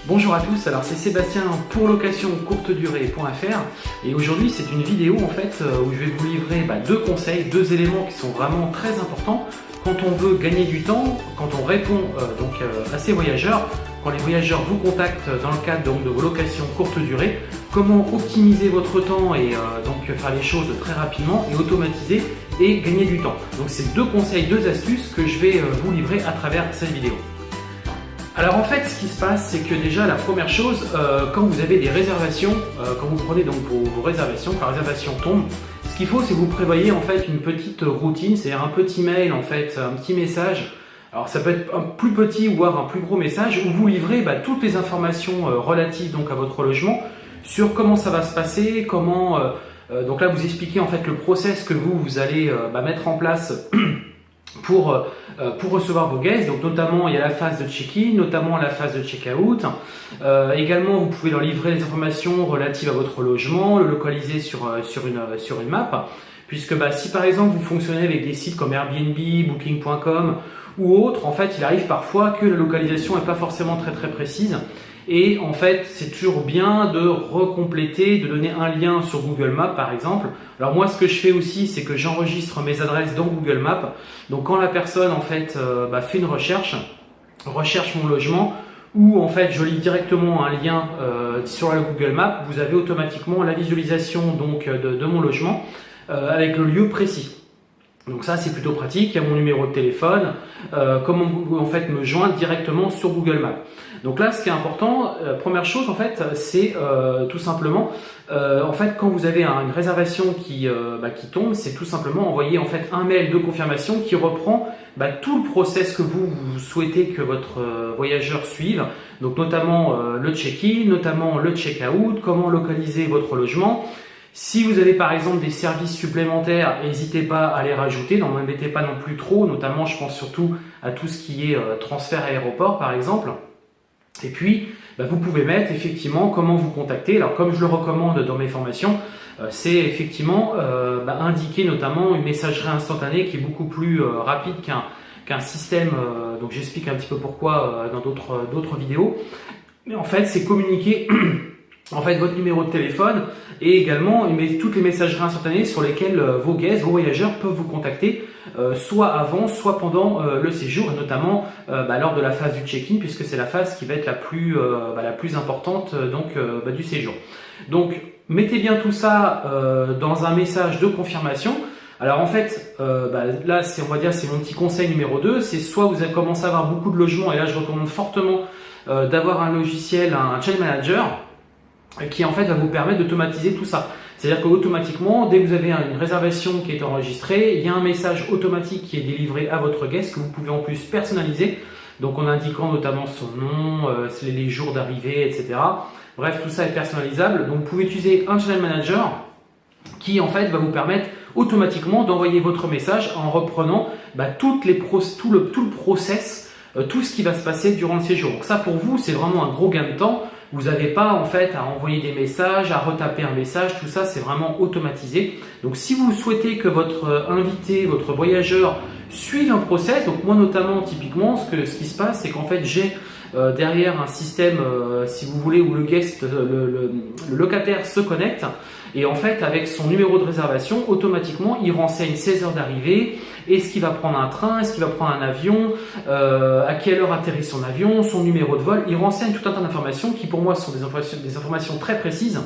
Bonjour à tous, alors c'est Sébastien pour location courte durée.fr et aujourd'hui c'est une vidéo en fait où je vais vous livrer deux conseils, deux éléments qui sont vraiment très importants quand on veut gagner du temps, quand on répond à ces voyageurs, quand les voyageurs vous contactent dans le cadre de vos locations courte durée, comment optimiser votre temps et faire les choses très rapidement et automatiser et gagner du temps. Donc c'est deux conseils, deux astuces que je vais vous livrer à travers cette vidéo. Alors en fait, ce qui se passe, c'est que déjà la première chose, quand vous avez des réservations, quand vous prenez donc vos réservations, quand la réservation tombe, ce qu'il faut, c'est que vous prévoyez en fait une petite routine, c'est-à-dire un petit mail en fait, un petit message. Alors ça peut être un plus petit ou voire un plus gros message où vous livrez toutes les informations relatives donc à votre logement sur comment ça va se passer, comment donc là vous expliquez en fait le process que vous allez mettre en place. Pour recevoir vos guests, donc notamment il y a la phase de check-in, notamment la phase de check-out. Également, vous pouvez leur livrer les informations relatives à votre logement, le localiser sur une map. Puisque si par exemple vous fonctionnez avec des sites comme Airbnb, Booking.com ou autres, en fait il arrive parfois que la localisation n'est pas forcément très précise. Et en fait, c'est toujours bien de recompléter, de donner un lien sur Google Maps par exemple. Alors moi, ce que je fais aussi, c'est que j'enregistre mes adresses dans Google Maps. Donc quand la personne en fait fait une recherche mon logement, ou en fait je lis directement un lien sur la Google Maps, vous avez automatiquement la visualisation donc de mon logement avec le lieu précis. Donc ça c'est plutôt pratique, il y a mon numéro de téléphone, comment en fait me joindre directement sur Google Maps. Donc là ce qui est important, première chose en fait, c'est tout simplement en fait quand vous avez une réservation qui tombe, c'est tout simplement envoyer en fait un mail de confirmation qui reprend tout le process que vous souhaitez que votre voyageur suive, donc notamment le check-in, notamment le check-out, comment localiser votre logement. Si vous avez par exemple des services supplémentaires, n'hésitez pas à les rajouter, n'en mettez pas non plus trop, notamment je pense surtout à tout ce qui est transfert aéroport par exemple. Et puis vous pouvez mettre effectivement comment vous contacter. Alors comme je le recommande dans mes formations, c'est effectivement indiquer notamment une messagerie instantanée qui est beaucoup plus rapide qu'un système, donc j'explique un petit peu pourquoi dans d'autres vidéos. Mais en fait c'est communiquer en fait votre numéro de téléphone et également toutes les messageries instantanées sur lesquelles vos guests, vos voyageurs peuvent vous contacter soit avant, soit pendant le séjour et notamment lors de la phase du check-in puisque c'est la phase qui va être la plus importante du séjour. Donc mettez bien tout ça dans un message de confirmation. Alors en fait, là c'est mon petit conseil numéro 2, c'est soit vous avez commencé à avoir beaucoup de logements et là je recommande fortement d'avoir un logiciel, un channel manager qui en fait va vous permettre d'automatiser tout ça. C'est-à-dire qu'automatiquement, dès que vous avez une réservation qui est enregistrée, il y a un message automatique qui est délivré à votre guest que vous pouvez en plus personnaliser, donc en indiquant notamment son nom, les jours d'arrivée, etc. Bref, tout ça est personnalisable. Donc vous pouvez utiliser un channel manager qui en fait va vous permettre automatiquement d'envoyer votre message en reprenant tout le process, tout ce qui va se passer durant le séjour. Donc ça pour vous, c'est vraiment un gros gain de temps. Vous n'avez pas en fait à envoyer des messages, à retaper un message, tout ça c'est vraiment automatisé. Donc si vous souhaitez que votre invité, votre voyageur suive un process, donc moi notamment typiquement ce qui se passe c'est qu'en fait j'ai derrière un système si vous voulez où le guest, le locataire se connecte et en fait avec son numéro de réservation automatiquement il renseigne 16 heures d'arrivée, est-ce qu'il va prendre un train, est-ce qu'il va prendre un avion, à quelle heure atterrit son avion, son numéro de vol, il renseigne tout un tas d'informations qui pour moi sont des informations très précises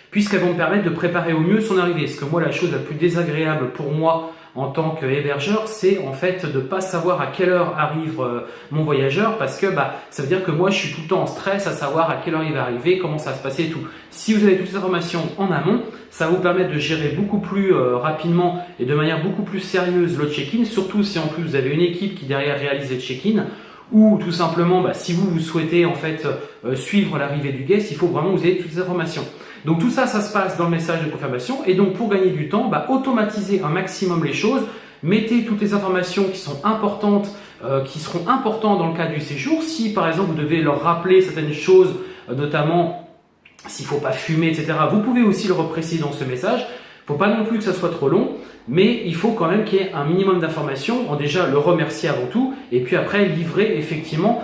puisqu'elles vont me permettre de préparer au mieux son arrivée. Parce que moi la chose la plus désagréable pour moi en tant qu'hébergeur, c'est en fait de ne pas savoir à quelle heure arrive mon voyageur parce que ça veut dire que moi je suis tout le temps en stress à savoir à quelle heure il va arriver, comment ça va se passer et tout. Si vous avez toutes ces informations en amont, ça va vous permettre de gérer beaucoup plus rapidement et de manière beaucoup plus sérieuse le check-in, surtout si en plus vous avez une équipe qui derrière réalise le check-in ou tout simplement si vous souhaitez en fait suivre l'arrivée du guest, il faut vraiment que vous ayez toutes ces informations. Donc tout ça, ça se passe dans le message de confirmation et donc pour gagner du temps, automatisez un maximum les choses, mettez toutes les informations qui sont importantes, qui seront importantes dans le cadre du séjour. Si par exemple vous devez leur rappeler certaines choses, notamment s'il ne faut pas fumer, etc., vous pouvez aussi le repréciser dans ce message. Il ne faut pas non plus que ça soit trop long, mais il faut quand même qu'il y ait un minimum d'informations. Déjà, le remercier avant tout, et puis après, livrer effectivement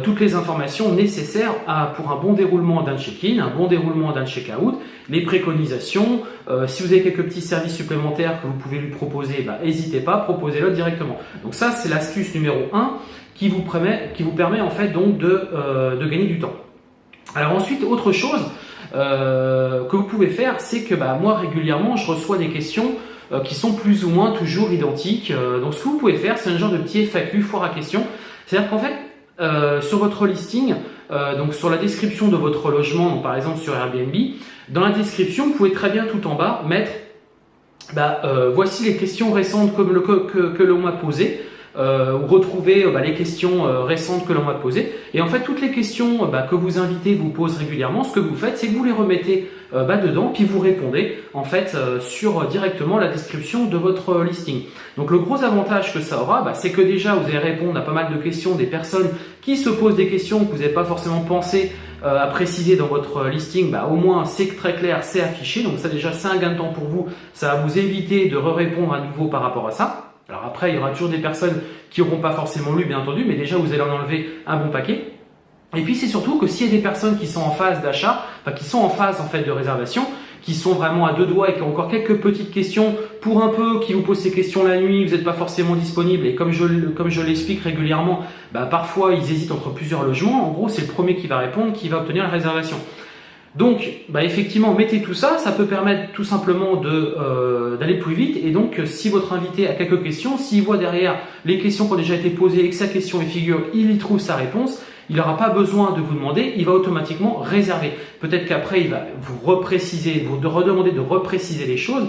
toutes les informations nécessaires pour un bon déroulement d'un check-in, un bon déroulement d'un check-out, les préconisations. Si vous avez quelques petits services supplémentaires que vous pouvez lui proposer, n'hésitez pas, proposez-le directement. Donc ça, c'est l'astuce numéro 1 qui vous permet en fait donc de gagner du temps. Alors ensuite, autre chose que vous pouvez faire, c'est que moi régulièrement je reçois des questions qui sont plus ou moins toujours identiques. Donc ce que vous pouvez faire, c'est un genre de petit FAQ, foire à questions. C'est-à-dire qu'en fait, sur votre listing, donc sur la description de votre logement, donc par exemple sur Airbnb, dans la description, vous pouvez très bien tout en bas mettre voici les questions récentes que l'on m'a posées. Retrouver les questions récentes que l'on m'a posées, et en fait toutes les questions que vos invités vous posent régulièrement, ce que vous faites, c'est que vous les remettez dedans, puis vous répondez en fait sur directement la description de votre listing. Donc le gros avantage que ça aura, c'est que déjà vous allez répondre à pas mal de questions des personnes qui se posent des questions que vous n'avez pas forcément pensé à préciser dans votre listing. Au moins c'est très clair, c'est affiché, donc ça déjà c'est un gain de temps pour vous, ça va vous éviter de répondre à nouveau par rapport à ça. Alors après, il y aura toujours des personnes qui n'auront pas forcément lu, bien entendu, mais déjà, vous allez en enlever un bon paquet. Et puis, c'est surtout que s'il y a des personnes qui sont en phase d'achat, qui sont en phase en fait de réservation, qui sont vraiment à deux doigts et qui ont encore quelques petites questions pour un peu, qui vous posent ces questions la nuit, vous n'êtes pas forcément disponible, et comme je l'explique régulièrement, parfois, ils hésitent entre plusieurs logements. En gros, c'est le premier qui va répondre, qui va obtenir la réservation. Donc, effectivement, mettez tout ça, ça peut permettre tout simplement d'aller plus vite. Et donc, si votre invité a quelques questions, s'il voit derrière les questions qui ont déjà été posées et que sa question est figure, il y trouve sa réponse, il n'aura pas besoin de vous demander, il va automatiquement réserver. Peut-être qu'après, il va vous repréciser, vous redemander de repréciser les choses,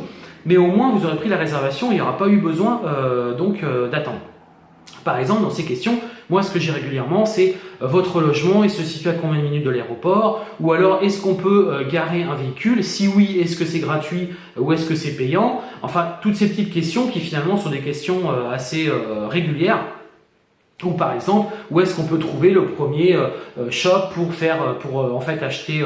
mais au moins, vous aurez pris la réservation, il n'y aura pas eu besoin d'attendre. Par exemple, dans ces questions, moi, ce que j'ai régulièrement, c'est votre logement, il se situe à combien de minutes de l'aéroport? Ou alors, est-ce qu'on peut garer un véhicule? Si oui, est-ce que c'est gratuit ou est-ce que c'est payant? Enfin, toutes ces petites questions qui finalement sont des questions assez régulières. Ou par exemple, où est-ce qu'on peut trouver le premier shop pour acheter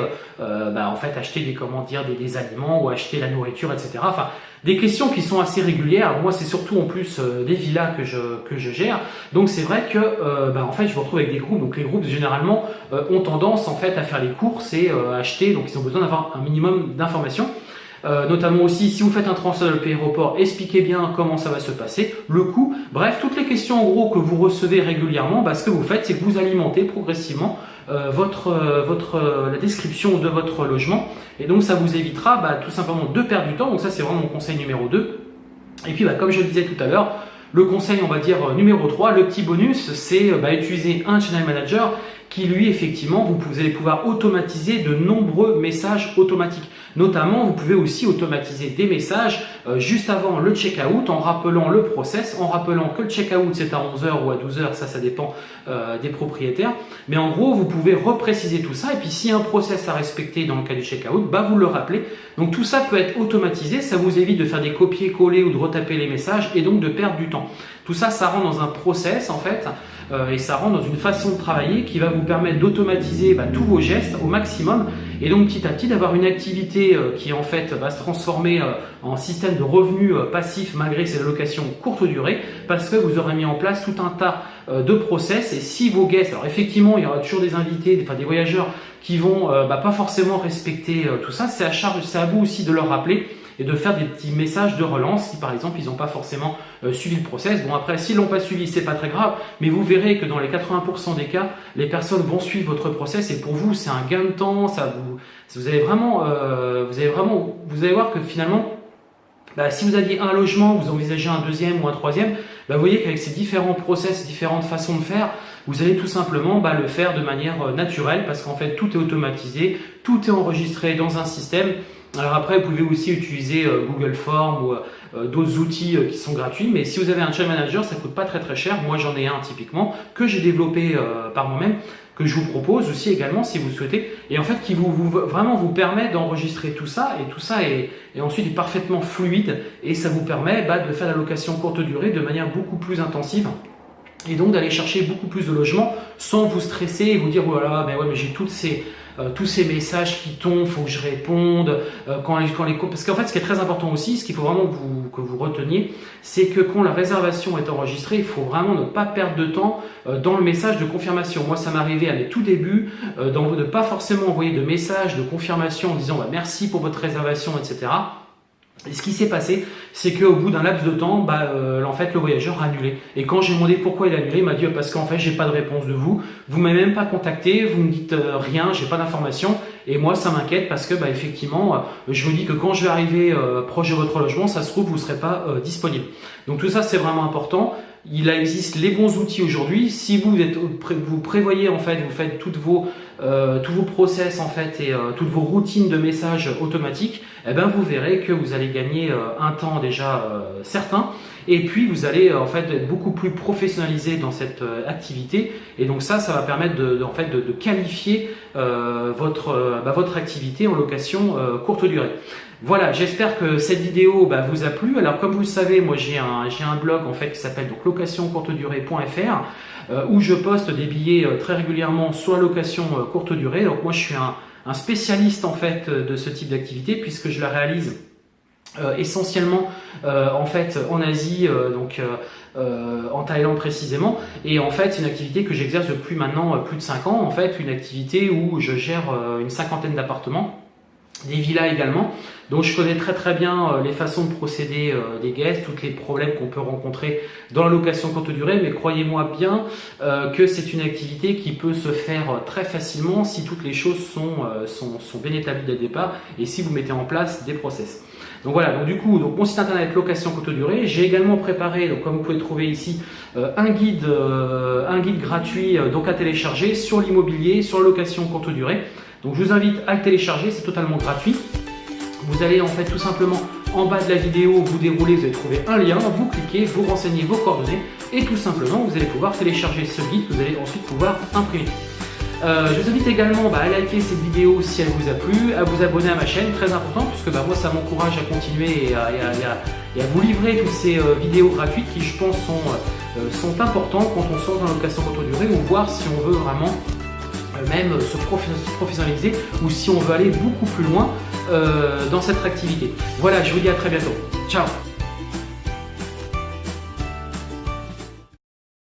des aliments ou acheter la nourriture, etc. Enfin, des questions qui sont assez régulières. Moi, c'est surtout en plus des villas que je gère. Donc c'est vrai que en fait, je me retrouve avec des groupes. Donc les groupes généralement ont tendance en fait à faire les courses et acheter. Donc ils ont besoin d'avoir un minimum d'informations. Notamment aussi, si vous faites un transfert de l'aéroport, expliquez bien comment ça va se passer, le coût, bref, toutes les questions en gros que vous recevez régulièrement, ce que vous faites, c'est que vous alimentez progressivement la description de votre logement, et donc ça vous évitera tout simplement de perdre du temps. Donc ça, c'est vraiment mon conseil numéro 2. Et puis comme je le disais tout à l'heure, le conseil, on va dire numéro 3, le petit bonus, c'est utiliser un channel manager qui lui, effectivement, vous allez pouvoir automatiser de nombreux messages automatiques. Notamment, vous pouvez aussi automatiser des messages juste avant le check-out en rappelant le process, en rappelant que le check-out c'est à 11h ou à 12h, ça dépend des propriétaires. Mais en gros, vous pouvez repréciser tout ça, et puis si un process à respecter dans le cas du check-out, vous le rappelez. Donc tout ça peut être automatisé, ça vous évite de faire des copier-coller ou de retaper les messages et donc de perdre du temps. Tout ça, ça rentre dans un process en fait, et ça rentre dans une façon de travailler qui va vous permettre d'automatiser tous vos gestes au maximum, et donc petit à petit d'avoir une activité qui en fait va se transformer en système de revenus passifs malgré ses allocations courte durée, parce que vous aurez mis en place tout un tas de process. Et si vos guests, alors effectivement il y aura toujours des invités, des voyageurs qui vont pas forcément respecter tout ça, c'est à vous aussi de leur rappeler et de faire des petits messages de relance si par exemple ils n'ont pas forcément suivi le process. Bon, après, s'ils l'ont pas suivi, c'est pas très grave, mais vous verrez que dans les 80% des cas, les personnes vont suivre votre process, et pour vous c'est un gain de temps. Vous allez voir que finalement, si vous aviez un logement, vous envisagez un deuxième ou un troisième, vous voyez qu'avec ces différents process, différentes façons de faire, vous allez tout simplement le faire de manière naturelle, parce qu'en fait tout est automatisé, tout est enregistré dans un système. Alors après, vous pouvez aussi utiliser Google Forms ou d'autres outils qui sont gratuits, mais si vous avez un channel manager, ça ne coûte pas très très cher. Moi j'en ai un typiquement que j'ai développé par moi-même, que je vous propose aussi également si vous souhaitez, et en fait qui vraiment vous permet d'enregistrer tout ça, et tout ça est ensuite parfaitement fluide, et ça vous permet de faire la location courte durée de manière beaucoup plus intensive. et donc d'aller chercher beaucoup plus de logements sans vous stresser et vous dire oh là là, mais ouais, mais j'ai tous ces messages qui tombent, faut que je réponde parce qu'en fait ce qui est très important aussi, ce qu'il faut vraiment que vous reteniez, c'est que quand la réservation est enregistrée, il faut vraiment ne pas perdre de temps dans le message de confirmation. Moi ça m'est arrivé à mes tout débuts de ne pas forcément envoyer de message de confirmation en disant bah, merci pour votre réservation, etc. Et ce qui s'est passé, c'est qu'au bout d'un laps de temps, en fait, le voyageur a annulé. Et quand j'ai demandé pourquoi il a annulé, il m'a dit parce qu'en fait, j'ai pas de réponse de vous. Vous m'avez même pas contacté, vous me dites rien, j'ai pas d'informations. Et moi, ça m'inquiète parce que, effectivement, je me dis que quand je vais arriver proche de votre logement, ça se trouve, vous serez pas disponible. Donc tout ça, c'est vraiment important. Il existe les bons outils aujourd'hui. Si vous prévoyez en fait, vous faites tous vos process en fait et toutes vos routines de messages automatiques, eh ben vous verrez que vous allez gagner un temps déjà certain. Et puis vous allez en fait être beaucoup plus professionnalisé dans cette activité. Et donc ça va permettre de qualifier votre activité en location courte durée. Voilà, j'espère que cette vidéo vous a plu. Alors comme vous le savez, moi j'ai un blog en fait qui s'appelle donc locationcourtedurée.fr où je poste des billets très régulièrement sur la location courte durée. Donc moi je suis un spécialiste en fait de ce type d'activité puisque je la réalise essentiellement en fait en Asie, en Thaïlande précisément, et en fait c'est une activité que j'exerce depuis maintenant plus de 5 ans, en fait une activité où je gère une 50aine d'appartements, des villas également, donc je connais très bien les façons de procéder des guests, tous les problèmes qu'on peut rencontrer dans la location courte durée, mais croyez-moi bien que c'est une activité qui peut se faire très facilement si toutes les choses sont bien établies dès le départ et si vous mettez en place des process. Donc voilà, donc du coup, mon site internet location courte durée, j'ai également préparé, donc comme vous pouvez trouver ici, un guide gratuit à télécharger sur l'immobilier, sur la location courte durée. Donc je vous invite à le télécharger, c'est totalement gratuit. Vous allez en fait tout simplement en bas de la vidéo, vous déroulez, vous allez trouver un lien, vous cliquez, vous renseignez vos coordonnées et tout simplement vous allez pouvoir télécharger ce guide que vous allez ensuite pouvoir imprimer. Je vous invite également à liker cette vidéo si elle vous a plu, à vous abonner à ma chaîne, très important, puisque moi ça m'encourage à continuer et à vous livrer toutes ces vidéos gratuites qui je pense sont importantes quand on sort dans la location courte durée ou voir si on veut vraiment même se professionnaliser ou si on veut aller beaucoup plus loin dans cette activité. Voilà, je vous dis à très bientôt. Ciao!